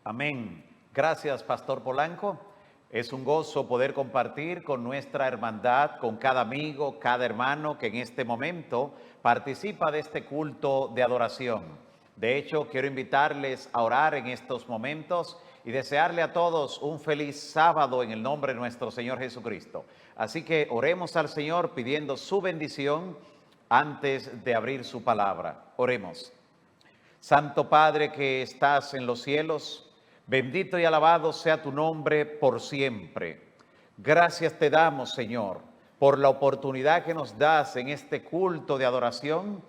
Amén. Gracias, Pastor Polanco. Es un gozo poder compartir con nuestra hermandad, con cada amigo, cada hermano que en este momento participa de este culto de adoración. De hecho, quiero invitarles a orar en estos momentos y desearle a todos un feliz sábado en el nombre de nuestro Señor Jesucristo. Así que oremos al Señor pidiendo su bendición antes de abrir su palabra. Oremos. Santo Padre que estás en los cielos, bendito y alabado sea tu nombre por siempre. Gracias te damos, Señor, por la oportunidad que nos das en este culto de adoración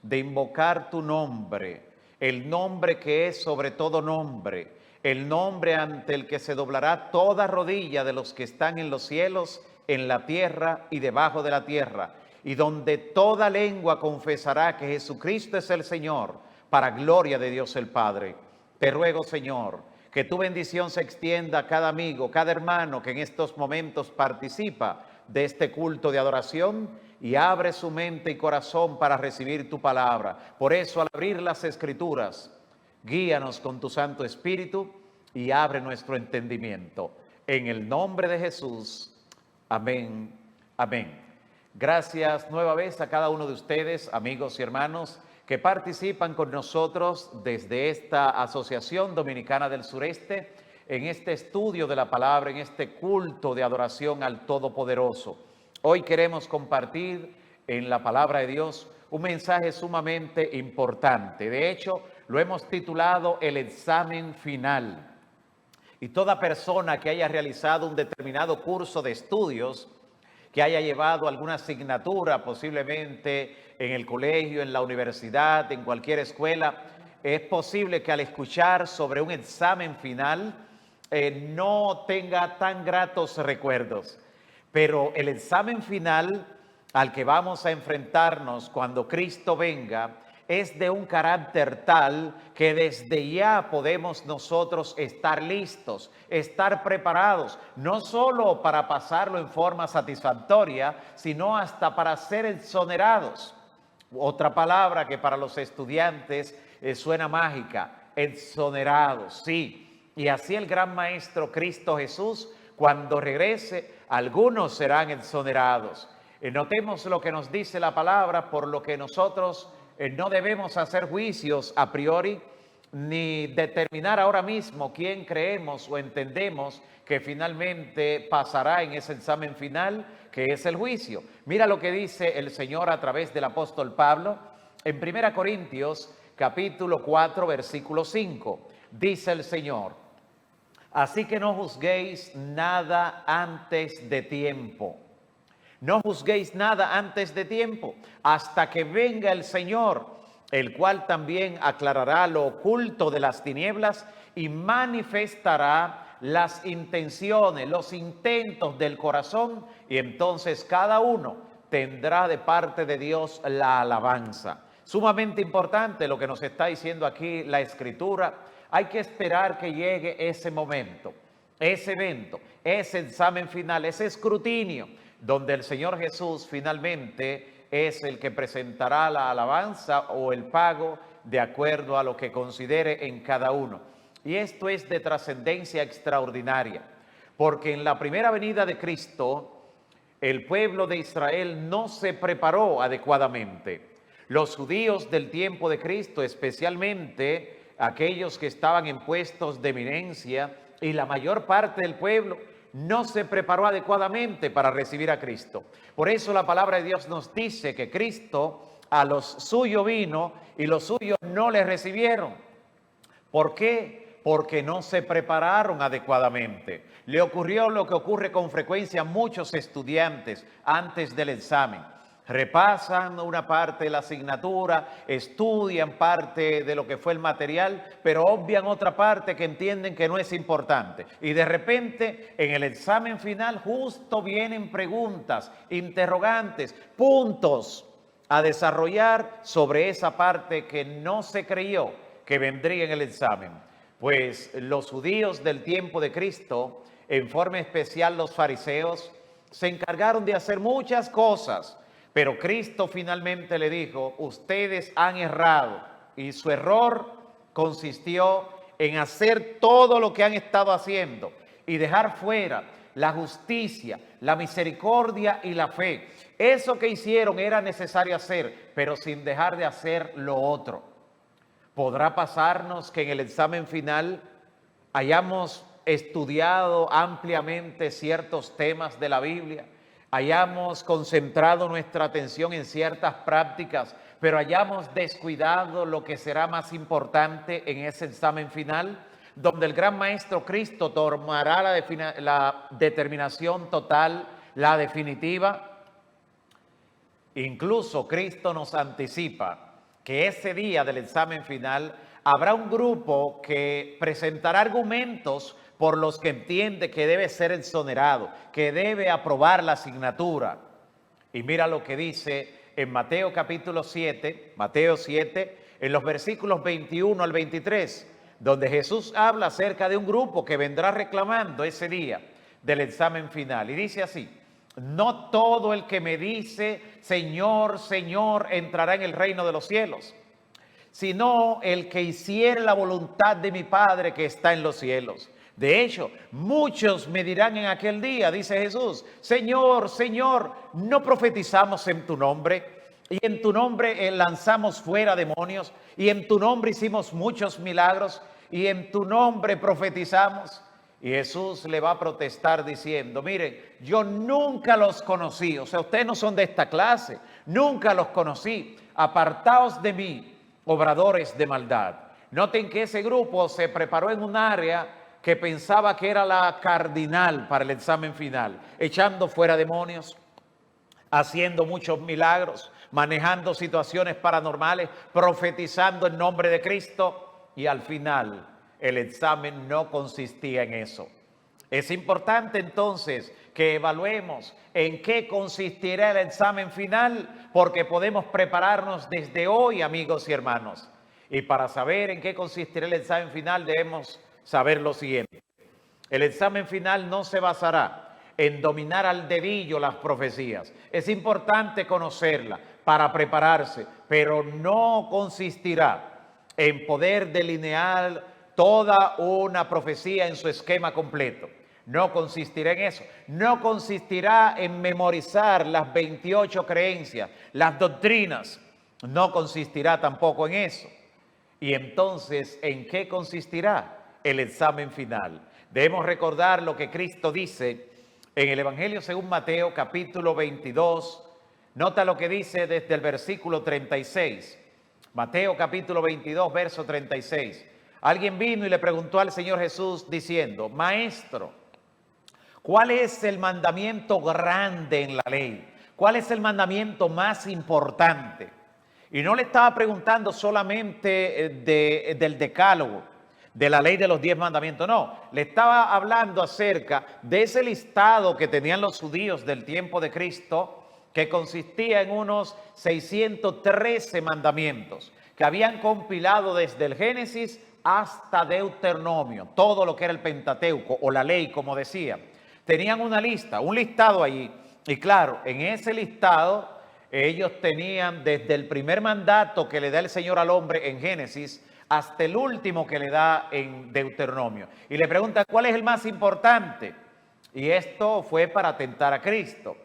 de invocar tu nombre, el nombre que es sobre todo nombre, el nombre ante el que se doblará toda rodilla de los que están en los cielos, en la tierra y debajo de la tierra, y donde toda lengua confesará que Jesucristo es el Señor, para gloria de Dios el Padre. Te ruego, Señor, que tu bendición se extienda a cada amigo, cada hermano que en estos momentos participa de este culto de adoración y abre su mente y corazón para recibir tu palabra. Por eso, al abrir las Escrituras, guíanos con tu Santo Espíritu y abre nuestro entendimiento. En el nombre de Jesús. Amén. Amén. Gracias nueva vez a cada uno de ustedes, amigos y hermanos, que participan con nosotros desde esta Asociación Dominicana del Sureste, en este estudio de la palabra, en este culto de adoración al Todopoderoso. Hoy queremos compartir en la palabra de Dios un mensaje sumamente importante. De hecho, lo hemos titulado El examen final. Y toda persona que haya realizado un determinado curso de estudios, que haya llevado alguna asignatura posiblemente en el colegio, en la universidad, en cualquier escuela, es posible que al escuchar sobre un examen final no tenga tan gratos recuerdos. Pero el examen final al que vamos a enfrentarnos cuando Cristo venga es de un carácter tal que desde ya podemos nosotros estar listos, estar preparados, no solo para pasarlo en forma satisfactoria, sino hasta para ser exonerados. Otra palabra que para los estudiantes suena mágica, exonerados, sí. Y así el gran Maestro Cristo Jesús, cuando regrese, algunos serán exonerados. Notemos lo que nos dice la palabra, por lo que nosotros no debemos hacer juicios a priori, ni determinar ahora mismo quién creemos o entendemos que finalmente pasará en ese examen final, que es el juicio. Mira lo que dice el Señor a través del apóstol Pablo en 1 Corintios capítulo 4 versículo 5. Dice el Señor: así que no juzguéis nada antes de tiempo. No juzguéis nada antes de tiempo, hasta que venga el Señor, el cual también aclarará lo oculto de las tinieblas y manifestará las intenciones, los intentos del corazón, y entonces cada uno tendrá de parte de Dios la alabanza. Sumamente importante lo que nos está diciendo aquí la Escritura. Hay que esperar que llegue ese momento, ese evento, ese examen final, ese escrutinio, donde el Señor Jesús finalmente es el que presentará la alabanza o el pago de acuerdo a lo que considere en cada uno. Y esto es de trascendencia extraordinaria, porque en la primera venida de Cristo, el pueblo de Israel no se preparó adecuadamente. Los judíos del tiempo de Cristo, especialmente aquellos que estaban en puestos de eminencia, y la mayor parte del pueblo, no se preparó adecuadamente para recibir a Cristo. Por eso la palabra de Dios nos dice que Cristo a los suyos vino y los suyos no le recibieron. ¿Por qué? Porque no se prepararon adecuadamente. Le ocurrió lo que ocurre con frecuencia a muchos estudiantes antes del examen. Repasan una parte de la asignatura, estudian parte de lo que fue el material, pero obvian otra parte que entienden que no es importante. Y de repente, en el examen final, justo vienen preguntas, interrogantes, puntos a desarrollar sobre esa parte que no se creyó que vendría en el examen. Pues los judíos del tiempo de Cristo, en forma especial los fariseos, se encargaron de hacer muchas cosas. Pero Cristo finalmente le dijo: ustedes han errado, y su error consistió en hacer todo lo que han estado haciendo y dejar fuera la justicia, la misericordia y la fe. Eso que hicieron era necesario hacer, pero sin dejar de hacer lo otro. ¿Podrá pasarnos que en el examen final hayamos estudiado ampliamente ciertos temas de la Biblia, hayamos concentrado nuestra atención en ciertas prácticas, pero hayamos descuidado lo que será más importante en ese examen final, donde el gran Maestro Cristo tomará la determinación total, la definitiva? Incluso Cristo nos anticipa que ese día del examen final habrá un grupo que presentará argumentos por los que entiende que debe ser exonerado, que debe aprobar la asignatura. Y mira lo que dice en Mateo capítulo 7, Mateo 7, en los versículos 21 al 23, donde Jesús habla acerca de un grupo que vendrá reclamando ese día del examen final. Y dice así: no todo el que me dice, Señor, Señor, entrará en el reino de los cielos, sino el que hiciere la voluntad de mi Padre que está en los cielos. De hecho, muchos me dirán en aquel día, dice Jesús, Señor, Señor, ¿no profetizamos en tu nombre? Y en tu nombre lanzamos fuera demonios, y en tu nombre hicimos muchos milagros, y en tu nombre profetizamos. Y Jesús le va a protestar diciendo: miren, yo nunca los conocí, o sea, ustedes no son de esta clase, nunca los conocí, apartaos de mí, obradores de maldad. Noten que ese grupo se preparó en un área que pensaba que era la cardinal para el examen final, echando fuera demonios, haciendo muchos milagros, manejando situaciones paranormales, profetizando en nombre de Cristo, y al final el examen no consistía en eso. Es importante entonces que evaluemos en qué consistirá el examen final, porque podemos prepararnos desde hoy, amigos y hermanos. Y para saber en qué consistirá el examen final debemos saber lo siguiente: el examen final no se basará en dominar al dedillo las profecías. Es importante conocerla para prepararse, pero no consistirá en poder delinear toda una profecía en su esquema completo. No consistirá en eso. No consistirá en memorizar las 28 creencias, las doctrinas. No consistirá tampoco en eso. Y entonces, ¿en qué consistirá el examen final? Debemos recordar lo que Cristo dice en el Evangelio según Mateo, capítulo 22. Nota lo que dice desde el versículo 36. Mateo, capítulo 22, verso 36. Alguien vino y le preguntó al Señor Jesús diciendo: Maestro, ¿cuál es el mandamiento grande en la ley? ¿Cuál es el mandamiento más importante? Y no le estaba preguntando solamente del decálogo, de la ley de los 10 mandamientos, no. Le estaba hablando acerca de ese listado que tenían los judíos del tiempo de Cristo, que consistía en unos 613 mandamientos, que habían compilado desde el Génesis hasta Deuteronomio, todo lo que era el Pentateuco o la ley, como decía. Tenían una lista, un listado allí. Y claro, en ese listado ellos tenían desde el primer mandato que le da el Señor al hombre en Génesis hasta el último que le da en Deuteronomio. Y le preguntan: ¿cuál es el más importante? Y esto fue para tentar a Cristo,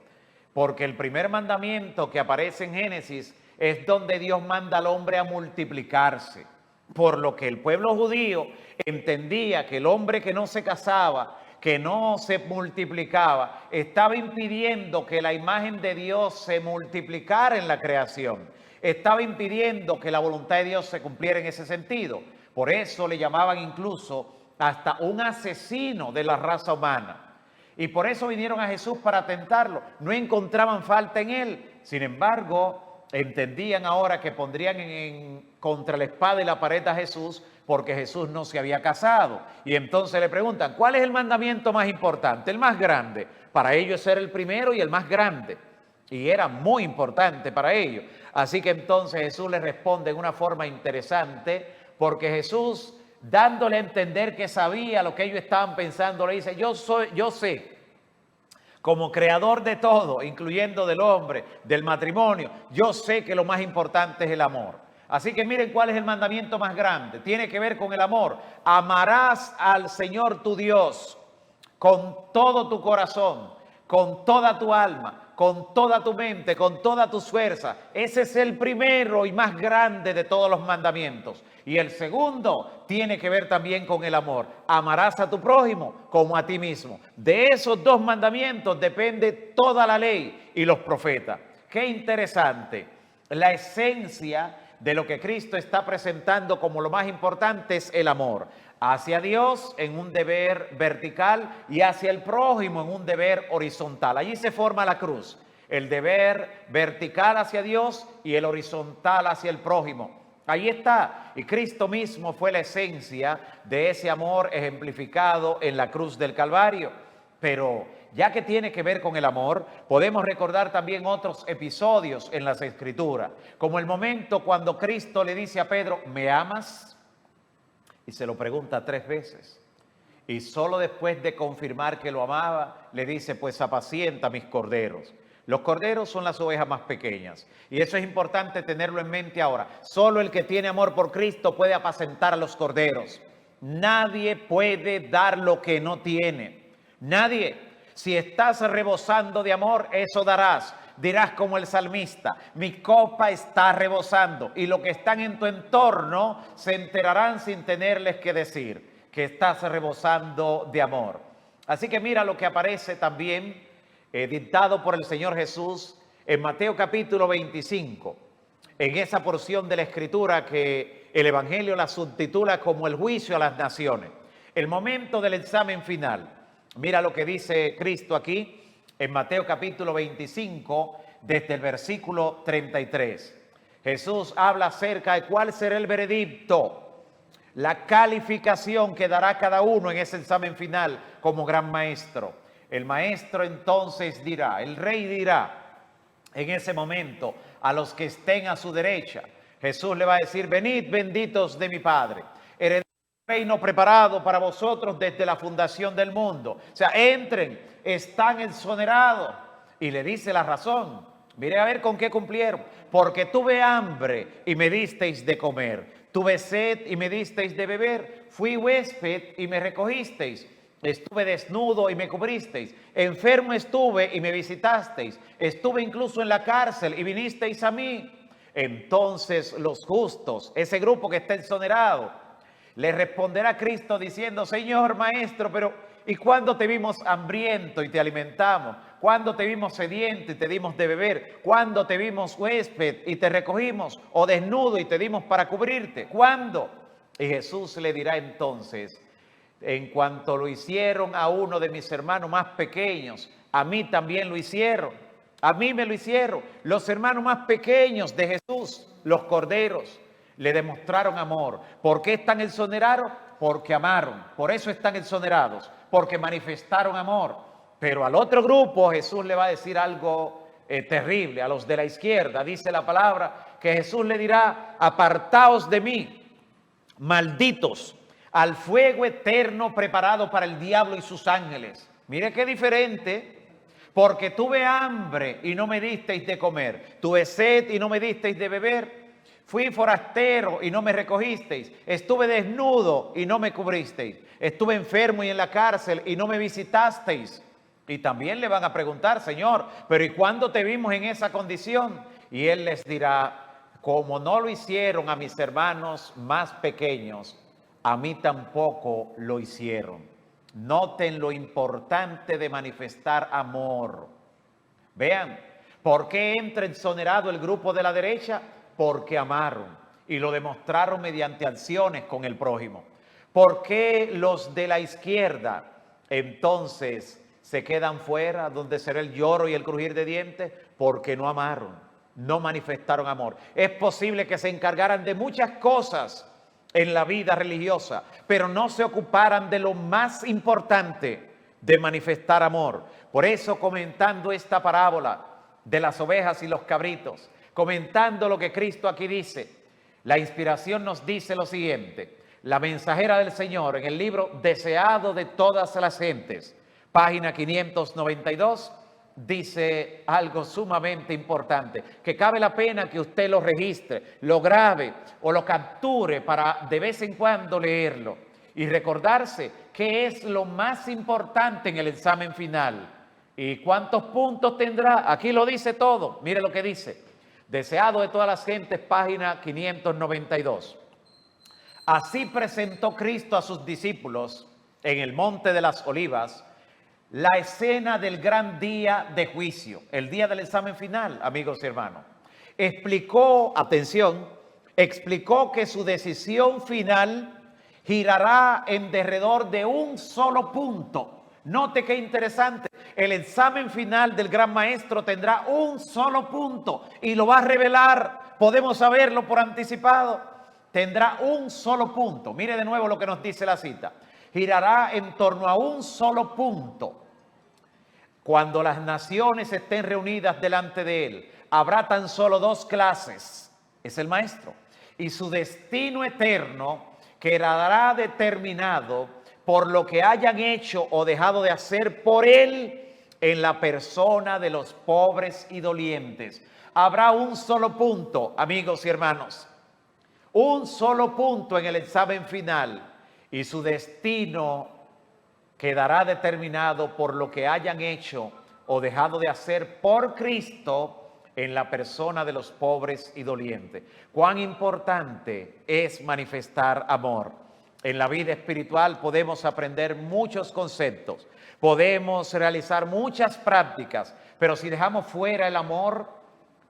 porque el primer mandamiento que aparece en Génesis es donde Dios manda al hombre a multiplicarse. Por lo que el pueblo judío entendía que el hombre que no se casaba, que no se multiplicaba, estaba impidiendo que la imagen de Dios se multiplicara en la creación. Estaba impidiendo que la voluntad de Dios se cumpliera en ese sentido. Por eso le llamaban incluso hasta un asesino de la raza humana. Y por eso vinieron a Jesús para tentarlo. No encontraban falta en él. Sin embargo, entendían ahora que pondrían contra la espada y la pared a Jesús, porque Jesús no se había casado. Y entonces le preguntan: ¿cuál es el mandamiento más importante, el más grande? Para ellos era el primero y el más grande. Y era muy importante para ellos. Así que entonces Jesús les responde en una forma interesante, porque Jesús, dándole a entender que sabía lo que ellos estaban pensando, le dice: yo sé, como creador de todo, incluyendo del hombre, del matrimonio, yo sé que lo más importante es el amor. Así que miren cuál es el mandamiento más grande. Tiene que ver con el amor. Amarás al Señor tu Dios con todo tu corazón, con toda tu alma, con toda tu mente, con toda tu fuerza. Ese es el primero y más grande de todos los mandamientos. Y el segundo tiene que ver también con el amor. Amarás a tu prójimo como a ti mismo. De esos dos mandamientos depende toda la ley y los profetas. Qué interesante. La esencia de lo que Cristo está presentando como lo más importante es el amor. Hacia Dios en un deber vertical y hacia el prójimo en un deber horizontal. Allí se forma la cruz. El deber vertical hacia Dios y el horizontal hacia el prójimo. Ahí está. Y Cristo mismo fue la esencia de ese amor ejemplificado en la cruz del Calvario. Pero ya que tiene que ver con el amor, podemos recordar también otros episodios en las Escrituras, como el momento cuando Cristo le dice a Pedro, ¿me amas? Y se lo pregunta 3 veces. Y solo después de confirmar que lo amaba, le dice, pues apacienta mis corderos. Los corderos son las ovejas más pequeñas. Y eso es importante tenerlo en mente ahora. Solo el que tiene amor por Cristo puede apacentar a los corderos. Nadie puede dar lo que no tiene. Nadie. Si estás rebosando de amor, eso darás. Dirás como el salmista, mi copa está rebosando. Y los que están en tu entorno se enterarán sin tenerles que decir que estás rebosando de amor. Así que mira lo que aparece también dictado por el Señor Jesús en Mateo capítulo 25. En esa porción de la Escritura que el Evangelio la subtitula como el juicio a las naciones. El momento del examen final. Mira lo que dice Cristo aquí en Mateo capítulo 25, desde el versículo 33. Jesús habla acerca de cuál será el veredicto, la calificación que dará cada uno en ese examen final como gran maestro. El maestro entonces dirá, el rey dirá en ese momento a los que estén a su derecha, Jesús le va a decir, venid benditos de mi Padre, heredad reino preparado para vosotros desde la fundación del mundo. O sea, entren, están exonerados. Y le dice la razón. Mire a ver con qué cumplieron. Porque tuve hambre y me disteis de comer. Tuve sed y me disteis de beber. Fui huésped y me recogisteis. Estuve desnudo y me cubristeis. Enfermo estuve y me visitasteis. Estuve incluso en la cárcel y vinisteis a mí. Entonces los justos, ese grupo que está exonerado, le responderá a Cristo diciendo, Señor, Maestro, pero ¿y cuándo te vimos hambriento y te alimentamos? ¿Cuándo te vimos sediento y te dimos de beber? ¿Cuándo te vimos huésped y te recogimos? ¿O desnudo y te dimos para cubrirte? ¿Cuándo? Y Jesús le dirá entonces, en cuanto lo hicieron a uno de mis hermanos más pequeños, a mí también lo hicieron. A mí me lo hicieron. Los hermanos más pequeños de Jesús, los corderos, le demostraron amor. ¿Por qué están exonerados? Porque amaron. Por eso están exonerados, porque manifestaron amor. Pero al otro grupo Jesús le va a decir algo terrible. A los de la izquierda dice la palabra que Jesús le dirá, apartaos de mí, malditos, al fuego eterno preparado para el diablo y sus ángeles. Mire qué diferente. Porque tuve hambre y no me disteis de comer. Tuve sed y no me disteis de beber. Fui forastero y no me recogisteis. Estuve desnudo y no me cubristeis. Estuve enfermo y en la cárcel y no me visitasteis. Y también le van a preguntar, Señor, pero ¿y cuándo te vimos en esa condición? Y Él les dirá, como no lo hicieron a mis hermanos más pequeños, a mí tampoco lo hicieron. Noten lo importante de manifestar amor. Vean, ¿por qué entra exonerado el grupo de la derecha? Porque amaron y lo demostraron mediante acciones con el prójimo. ¿Por qué los de la izquierda entonces se quedan fuera, donde será el lloro y el crujir de dientes? Porque no amaron, no manifestaron amor. Es posible que se encargaran de muchas cosas en la vida religiosa, pero no se ocuparan de lo más importante, de manifestar amor. Por eso, comentando esta parábola de las ovejas y los cabritos, comentando lo que Cristo aquí dice, la inspiración nos dice lo siguiente: la mensajera del Señor, en el libro Deseado de todas las gentes, página 592, dice algo sumamente importante, que cabe la pena que usted lo registre, lo grabe o lo capture para de vez en cuando leerlo y recordarse qué es lo más importante en el examen final. ¿Y cuántos puntos tendrá? Aquí lo dice todo. Mire lo que dice. Deseado de todas las gentes, página 592. Así presentó Cristo a sus discípulos en el Monte de las Olivas la escena del gran día de juicio, el día del examen final, amigos y hermanos. Explicó, atención, explicó que su decisión final girará en derredor de un solo punto. Note qué interesante, el examen final del gran maestro tendrá un solo punto y lo va a revelar, podemos saberlo por anticipado, tendrá un solo punto. Mire de nuevo lo que nos dice la cita, girará en torno a un solo punto. Cuando las naciones estén reunidas delante de él, habrá tan solo dos clases, es el maestro, y su destino eterno quedará determinado por lo que hayan hecho o dejado de hacer por él en la persona de los pobres y dolientes. Habrá un solo punto, amigos y hermanos, un solo punto en el examen final, y su destino quedará determinado por lo que hayan hecho o dejado de hacer por Cristo en la persona de los pobres y dolientes. Cuán importante es manifestar amor. En la vida espiritual podemos aprender muchos conceptos, podemos realizar muchas prácticas, pero si dejamos fuera el amor,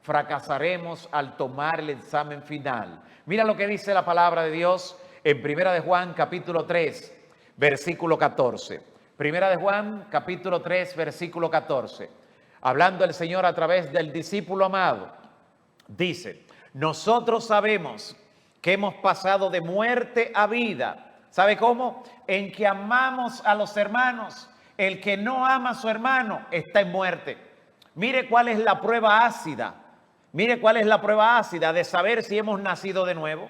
fracasaremos al tomar el examen final. Mira lo que dice la palabra de Dios en Primera de Juan, capítulo 3, versículo 14. Primera de Juan, capítulo 3, versículo 14. Hablando el Señor a través del discípulo amado, dice, nosotros sabemos que hemos pasado de muerte a vida. ¿Sabe cómo? En que amamos a los hermanos. El que no ama a su hermano está en muerte. Mire cuál es la prueba ácida. Mire cuál es la prueba ácida de saber si hemos nacido de nuevo.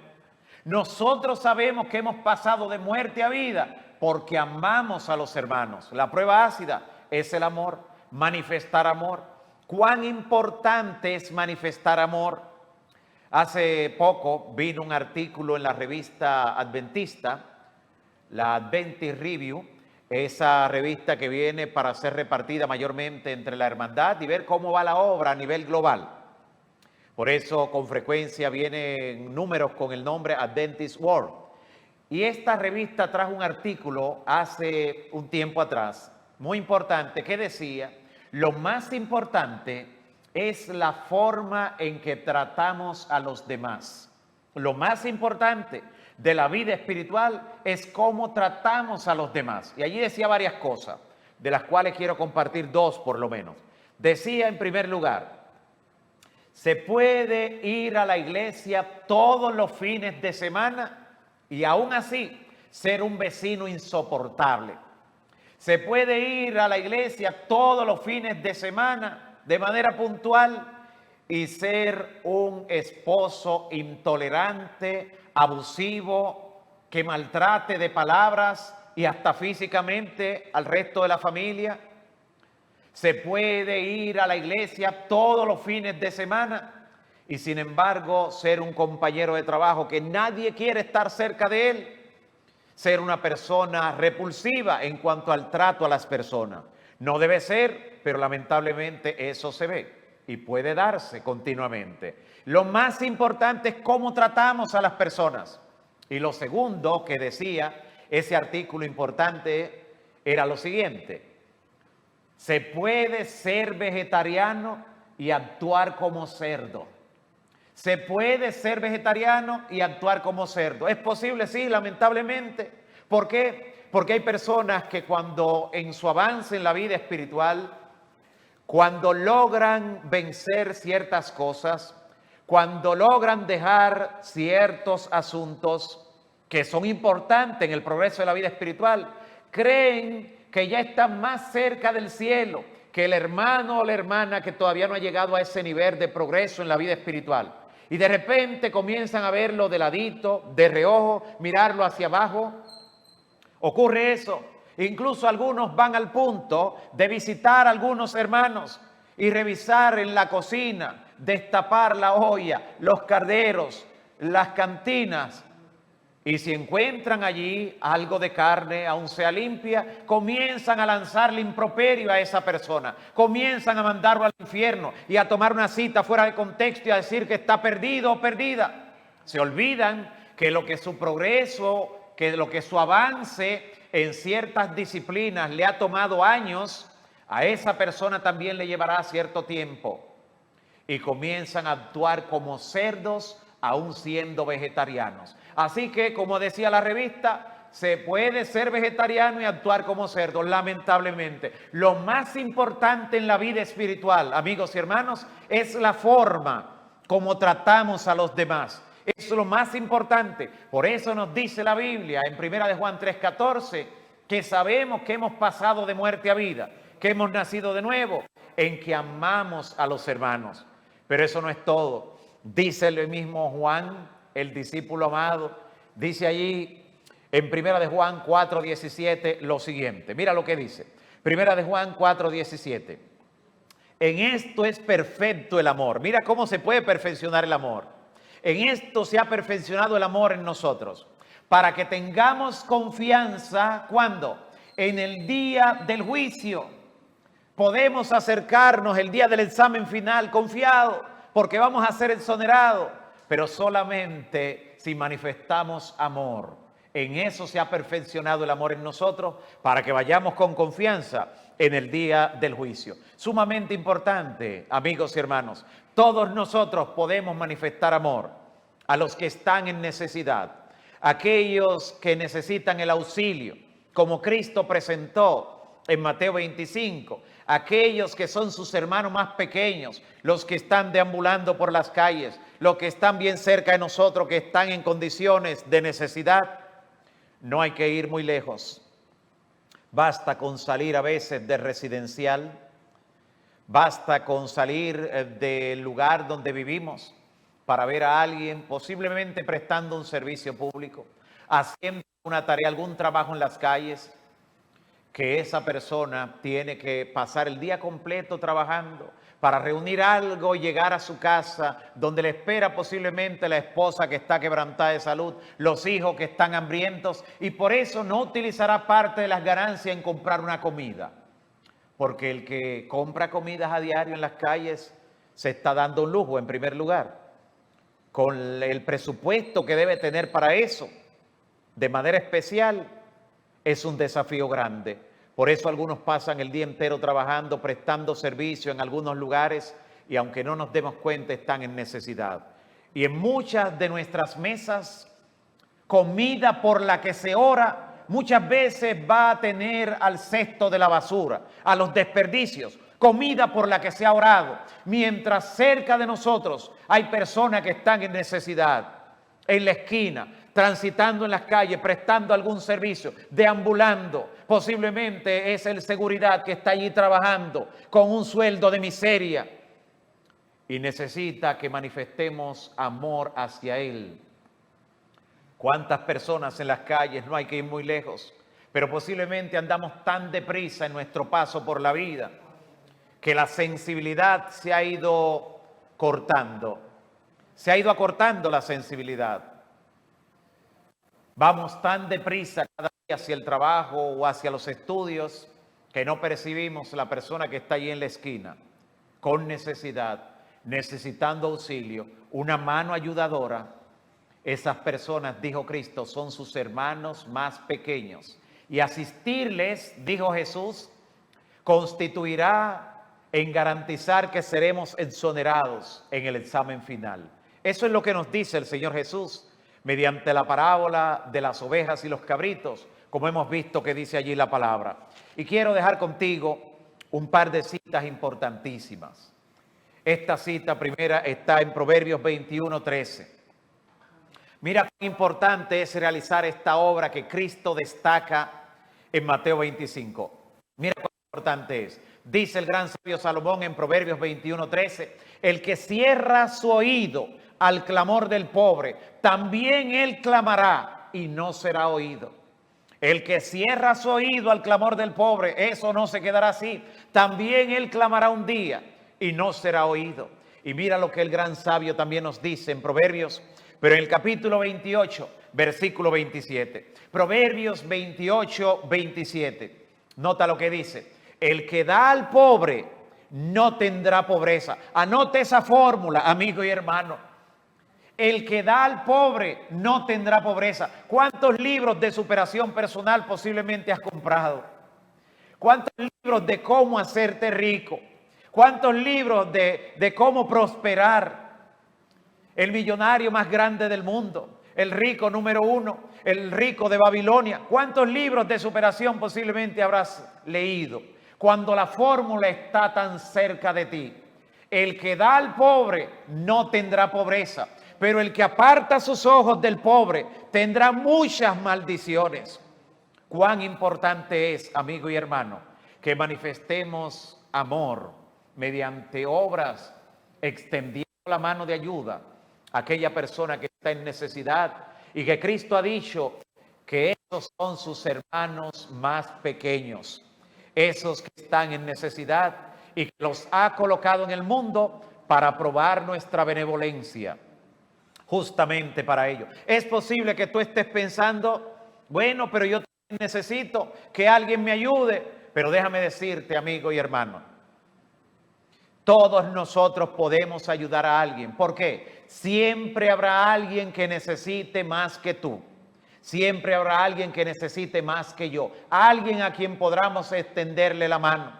Nosotros sabemos que hemos pasado de muerte a vida porque amamos a los hermanos. La prueba ácida es el amor, manifestar amor. ¿Cuán importante es manifestar amor? Hace poco vino un artículo en la revista adventista, la Adventist Review, esa revista que viene para ser repartida mayormente entre la hermandad y ver cómo va la obra a nivel global. Por eso con frecuencia vienen números con el nombre Adventist World. Y esta revista trajo un artículo hace un tiempo atrás, muy importante, que decía, lo más importante es la forma en que tratamos a los demás. Lo más importante de la vida espiritual es cómo tratamos a los demás. Y allí decía varias cosas, de las cuales quiero compartir dos por lo menos. Decía en primer lugar, se puede ir a la iglesia todos los fines de semana y aún así ser un vecino insoportable. Se puede ir a la iglesia todos los fines de semana de manera puntual y ser un esposo intolerante, abusivo, que maltrate de palabras y hasta físicamente al resto de la familia. Se puede ir a la iglesia todos los fines de semana y sin embargo ser un compañero de trabajo que nadie quiere estar cerca de él, ser una persona repulsiva en cuanto al trato a las personas. No debe ser, pero lamentablemente eso se ve y puede darse continuamente. Lo más importante es cómo tratamos a las personas. Y lo segundo que decía ese artículo importante era lo siguiente: se puede ser vegetariano y actuar como cerdo. Se puede ser vegetariano y actuar como cerdo. ¿Es posible? Sí, lamentablemente. ¿Por qué? Porque hay personas que cuando en su avance en la vida espiritual, cuando logran vencer ciertas cosas, cuando logran dejar ciertos asuntos que son importantes en el progreso de la vida espiritual, creen que ya están más cerca del cielo que el hermano o la hermana que todavía no ha llegado a ese nivel de progreso en la vida espiritual. Y de repente comienzan a verlo de ladito, de reojo, mirarlo hacia abajo. Ocurre eso. Incluso algunos van al punto de visitar a algunos hermanos y revisar en la cocina, destapar la olla, los calderos, las cantinas. Y si encuentran allí algo de carne, aun sea limpia, comienzan a lanzarle improperio a esa persona. Comienzan a mandarlo al infierno y a tomar una cita fuera de contexto y a decir que está perdido o perdida. Se olvidan que lo que su progreso, que lo que su avance en ciertas disciplinas le ha tomado años, a esa persona también le llevará cierto tiempo. Y comienzan a actuar como cerdos, aún siendo vegetarianos. Así que, como decía la revista, se puede ser vegetariano y actuar como cerdo, lamentablemente. Lo más importante en la vida espiritual, amigos y hermanos, es la forma como tratamos a los demás. Es lo más importante. Por eso nos dice la Biblia en 1 de Juan 3:14, que sabemos que hemos pasado de muerte a vida, que hemos nacido de nuevo, en que amamos a los hermanos. Pero eso no es todo. Dice el mismo Juan, el discípulo amado, dice allí en 1 de Juan 4:17 lo siguiente. Mira lo que dice. 1 de Juan 4:17. En esto es perfecto el amor. Mira cómo se puede perfeccionar el amor. En esto se ha perfeccionado el amor en nosotros, para que tengamos confianza, ¿cuándo? En el día del juicio. Podemos acercarnos el día del examen final confiado, porque vamos a ser exonerados, pero solamente si manifestamos amor. En eso se ha perfeccionado el amor en nosotros, para que vayamos con confianza en el día del juicio. Sumamente importante, amigos y hermanos. Todos nosotros podemos manifestar amor a los que están en necesidad, aquellos que necesitan el auxilio, como Cristo presentó en Mateo 25, aquellos que son sus hermanos más pequeños, los que están deambulando por las calles, los que están bien cerca de nosotros, que están en condiciones de necesidad. No hay que ir muy lejos. Basta con salir a veces del residencial, basta con salir del lugar donde vivimos para ver a alguien posiblemente prestando un servicio público, haciendo una tarea, algún trabajo en las calles, que esa persona tiene que pasar el día completo trabajando para reunir algo y llegar a su casa, donde le espera posiblemente la esposa que está quebrantada de salud, los hijos que están hambrientos, y por eso no utilizará parte de las ganancias en comprar una comida. Porque el que compra comidas a diario en las calles se está dando un lujo en primer lugar, con el presupuesto que debe tener para eso, de manera especial. Es un desafío grande. Por eso algunos pasan el día entero trabajando, prestando servicio en algunos lugares, y aunque no nos demos cuenta, están en necesidad. Y en muchas de nuestras mesas, comida por la que se ora, muchas veces va a tener al cesto de la basura, a los desperdicios, comida por la que se ha orado, mientras cerca de nosotros hay personas que están en necesidad, en la esquina, transitando en las calles, prestando algún servicio, deambulando. Posiblemente es el seguridad que está allí trabajando con un sueldo de miseria y necesita que manifestemos amor hacia él. ¿Cuántas personas en las calles? No hay que ir muy lejos, pero posiblemente andamos tan deprisa en nuestro paso por la vida que la sensibilidad se ha ido cortando, se ha ido acortando la sensibilidad. Vamos tan deprisa cada día hacia el trabajo o hacia los estudios que no percibimos la persona que está allí en la esquina, con necesidad, necesitando auxilio, una mano ayudadora. Esas personas, dijo Cristo, son sus hermanos más pequeños. Y asistirles, dijo Jesús, constituirá en garantizar que seremos exonerados en el examen final. Eso es lo que nos dice el Señor Jesús mediante la parábola de las ovejas y los cabritos, como hemos visto que dice allí la palabra. Y quiero dejar contigo un par de citas importantísimas. Esta cita primera está en Proverbios 21:13. Mira cuán importante es realizar esta obra que Cristo destaca en Mateo 25. Mira cuán importante es. Dice el gran sabio Salomón en Proverbios 21:13, el que cierra su oído al clamor del pobre, también él clamará y no será oído. El que cierra su oído al clamor del pobre, eso no se quedará así. También él clamará un día y no será oído. Y mira lo que el gran sabio también nos dice en Proverbios, pero en el capítulo 28, versículo 27. Proverbios 28, 27. Nota lo que dice. El que da al pobre no tendrá pobreza. Anote esa fórmula, amigo y hermano. El que da al pobre no tendrá pobreza. ¿Cuántos libros de superación personal posiblemente has comprado? ¿Cuántos libros de cómo hacerte rico? ¿Cuántos libros de cómo prosperar? El millonario más grande del mundo, el rico número 1, el rico de Babilonia. ¿Cuántos libros de superación posiblemente habrás leído? Cuando la fórmula está tan cerca de ti. El que da al pobre no tendrá pobreza, pero el que aparta sus ojos del pobre tendrá muchas maldiciones. Cuán importante es, amigo y hermano, que manifestemos amor mediante obras, extendiendo la mano de ayuda a aquella persona que está en necesidad, y que Cristo ha dicho que esos son sus hermanos más pequeños, esos que están en necesidad, y que los ha colocado en el mundo para probar nuestra benevolencia, justamente para ello. Es posible que tú estés pensando, bueno, pero yo necesito que alguien me ayude, pero déjame decirte, amigo y hermano, todos nosotros podemos ayudar a alguien. ¿Por qué? Siempre habrá alguien que necesite más que tú. Siempre habrá alguien que necesite más que yo. Alguien a quien podamos extenderle la mano.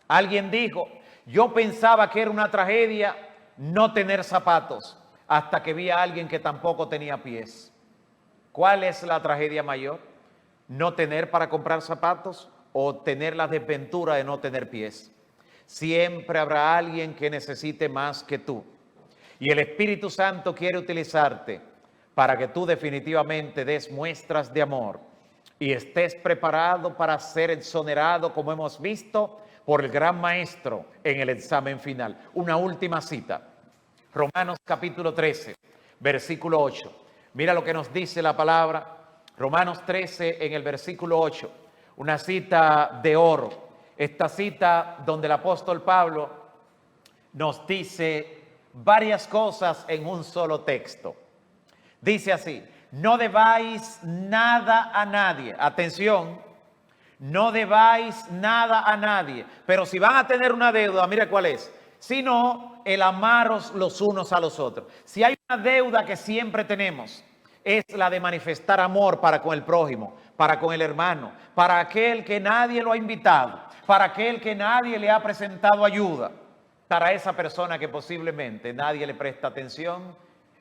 Alguien dijo, yo pensaba que era una tragedia no tener zapatos, hasta que vi a alguien que tampoco tenía pies. ¿Cuál es la tragedia mayor? ¿No tener para comprar zapatos o tener la desventura de no tener pies? Siempre habrá alguien que necesite más que tú. Y el Espíritu Santo quiere utilizarte para que tú definitivamente des muestras de amor y estés preparado para ser exonerado, como hemos visto, por el gran maestro en el examen final. Una última cita. Romanos capítulo 13, versículo 8. Mira lo que nos dice la palabra. Romanos 13 en el versículo 8. Una cita de oro. Esta cita donde el apóstol Pablo nos dice varias cosas en un solo texto. Dice así, no debáis nada a nadie. Atención, no debáis nada a nadie. Pero si van a tener una deuda, mira cuál es. Sino el amaros los unos a los otros. Si hay una deuda que siempre tenemos, es la de manifestar amor para con el prójimo, para con el hermano, para aquel que nadie lo ha invitado, para aquel que nadie le ha presentado ayuda, para esa persona que posiblemente nadie le presta atención.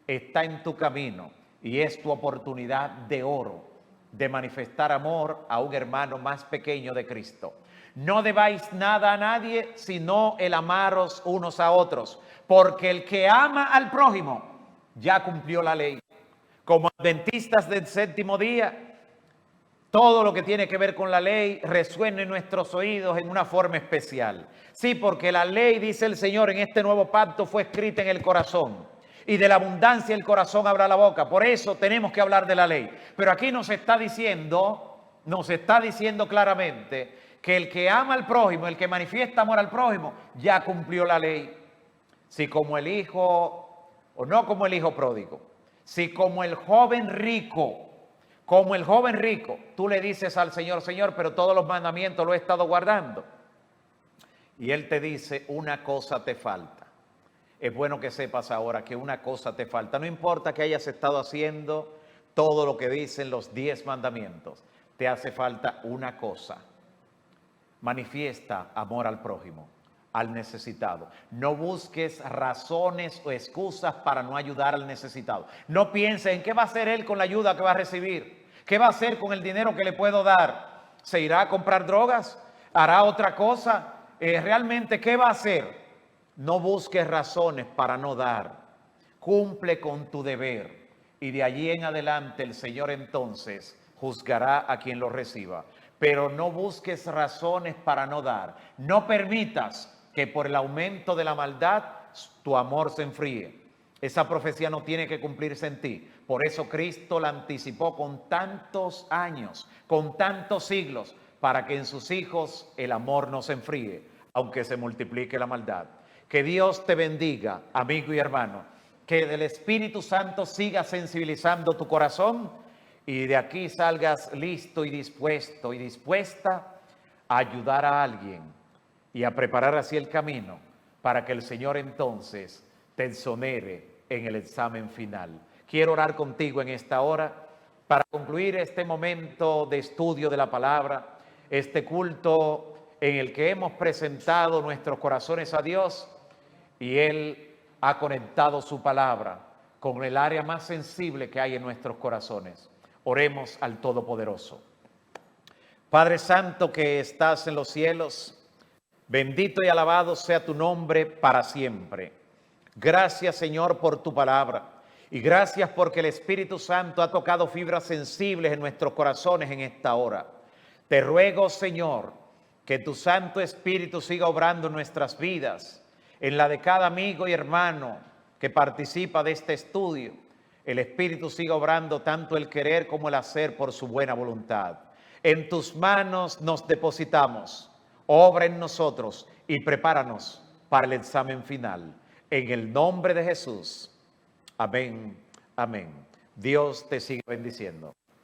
Está en tu camino y es tu oportunidad de oro de manifestar amor a un hermano más pequeño de Cristo. No debáis nada a nadie, sino el amaros unos a otros, porque el que ama al prójimo ya cumplió la ley. Como adventistas del séptimo día, todo lo que tiene que ver con la ley resuena en nuestros oídos en una forma especial. Sí, porque la ley, dice el Señor, en este nuevo pacto fue escrita en el corazón. Y de la abundancia del corazón habla la boca. Por eso tenemos que hablar de la ley. Pero aquí nos está diciendo claramente que el que ama al prójimo, el que manifiesta amor al prójimo, ya cumplió la ley. Si como el hijo, o no como el hijo pródigo, si como el joven rico, tú le dices al Señor, Señor, pero todos los mandamientos los he estado guardando. Y Él te dice, una cosa te falta. Es bueno que sepas ahora que una cosa te falta. No importa que hayas estado haciendo todo lo que dicen los 10 mandamientos. Te hace falta una cosa. Manifiesta amor al prójimo, al necesitado. No busques razones o excusas para no ayudar al necesitado. No pienses en qué va a hacer él con la ayuda que va a recibir. ¿Qué va a hacer con el dinero que le puedo dar? ¿Se irá a comprar drogas? ¿Hará otra cosa? ¿Realmente qué va a hacer? No busques razones para no dar. Cumple con tu deber. Y de allí en adelante el Señor entonces juzgará a quien lo reciba. Pero no busques razones para no dar. No permitas que por el aumento de la maldad tu amor se enfríe. Esa profecía no tiene que cumplirse en ti. Por eso Cristo la anticipó con tantos años, con tantos siglos, para que en sus hijos el amor no se enfríe, aunque se multiplique la maldad. Que Dios te bendiga, amigo y hermano. Que el Espíritu Santo siga sensibilizando tu corazón y de aquí salgas listo y dispuesta a ayudar a alguien y a preparar así el camino para que el Señor entonces te exonere en el examen final. Quiero orar contigo en esta hora para concluir este momento de estudio de la palabra, este culto en el que hemos presentado nuestros corazones a Dios y Él ha conectado su palabra con el área más sensible que hay en nuestros corazones. Oremos al Todopoderoso. Padre Santo que estás en los cielos, bendito y alabado sea tu nombre para siempre. Gracias, Señor, por tu palabra. Y gracias porque el Espíritu Santo ha tocado fibras sensibles en nuestros corazones en esta hora. Te ruego, Señor, que tu Santo Espíritu siga obrando en nuestras vidas, en la de cada amigo y hermano que participa de este estudio. El Espíritu siga obrando tanto el querer como el hacer por su buena voluntad. En tus manos nos depositamos. Obra en nosotros y prepáranos para el examen final. En el nombre de Jesús. Amén. Amén. Dios te siga bendiciendo.